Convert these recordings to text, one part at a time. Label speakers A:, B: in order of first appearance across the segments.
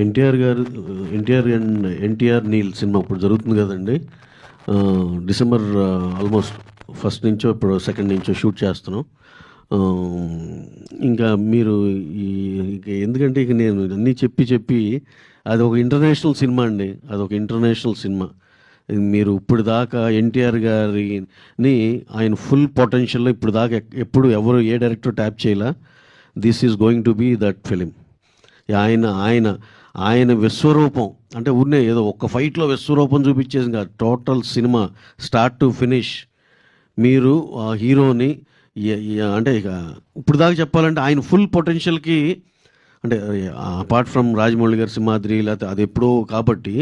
A: ఎన్టీఆర్ గారు, NTR and NTR Neel cinema ఇప్పుడు జరుగుతుంది కదండి. డిసెంబర్ ఆల్మోస్ట్ ఫస్ట్ నుంచో ఇప్పుడు సెకండ్ నుంచో షూట్ చేస్తున్నాం. ఇంకా మీరు ఎందుకంటే ఇక నేను అన్నీ చెప్పి అది ఒక ఇంటర్నేషనల్ సినిమా అండి. అదొక ఇంటర్నేషనల్ సినిమా. మీరు ఇప్పుడు దాకా ఎన్టీఆర్ గారిని ఆయన ఫుల్ పొటెన్షియల్లో ఇప్పుడు దాకా ఎప్పుడు ఎవరు ఏ డైరెక్టర్ ట్యాప్ చేయలే. This is going to be that film. ఆయన ఆయన ఆయన విశ్వరూపం అంటే ఊరినే ఏదో ఒక్క ఫైట్లో విశ్వరూపం చూపించేసి కాదు, total cinema start to finish మీరు ఆ హీరోని అంటే ఇక ఇప్పుడు దాకా చెప్పాలంటే ఆయన ఫుల్ పొటెన్షియల్కి అంటే అపార్ట్ ఫ్రమ్ రాజమౌళి గారి సింహాద్రి లేకపోతే అది ఎప్పుడో కాబట్టి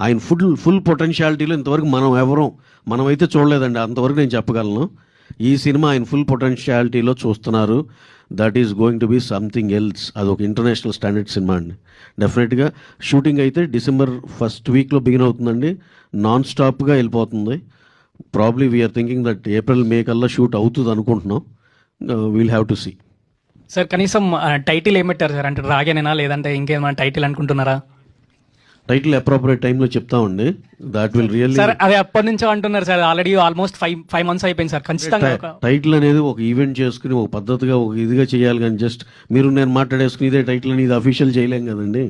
A: ఆయన ఫుల్ పొటెన్షియాలిటీలో ఇంతవరకు మనమైతే చూడలేదండి. అంతవరకు నేను చెప్పగలను. ఈ సినిమా ఆయన ఫుల్ పొటెన్షియాలిటీలో చూస్తున్నారు. That is going to be something else. అది ఒక ఇంటర్నేషనల్ స్టాండర్డ్ సినిమా అండి. డెఫినెట్గా షూటింగ్ అయితే డిసెంబర్ ఫస్ట్ వీక్లో బిగిన్ అవుతుందండి. నాన్ స్టాప్గా వెళ్ళిపోతుంది. Probably we're thinking that April May కల్లా షూట్ అవుతుంది అనుకుంటున్నాం. We'll have to see.
B: Sir కనీసం టైటిల్ ఏం పెట్టారు సార్? అంటే రాగేనేనా లేదంటే ఇంకేమైనా టైటిల్ అనుకుంటున్నారా?
A: టైటిల్ అప్రోప్రియేట్ టైంలో చెప్తామండి. దాట్ విల్ రియల్లీ
B: సార్ అదే అప్పటి నుంచో అంటున్నారు sir. Already almost five months అయిపోయింది సార్. ఖచ్చితంగా
A: టైటిల్ అనేది ఒక ఈవెంట్ చేసుకుని ఒక పద్ధతిగా ఒక ఇదిగా చేయాలి కానీ జస్ట్ మీరు నేను మాట్లాడేసుకుని ఇదే టైటిల్ అని ఇది అఫీషియల్ చేయలేం కదండి.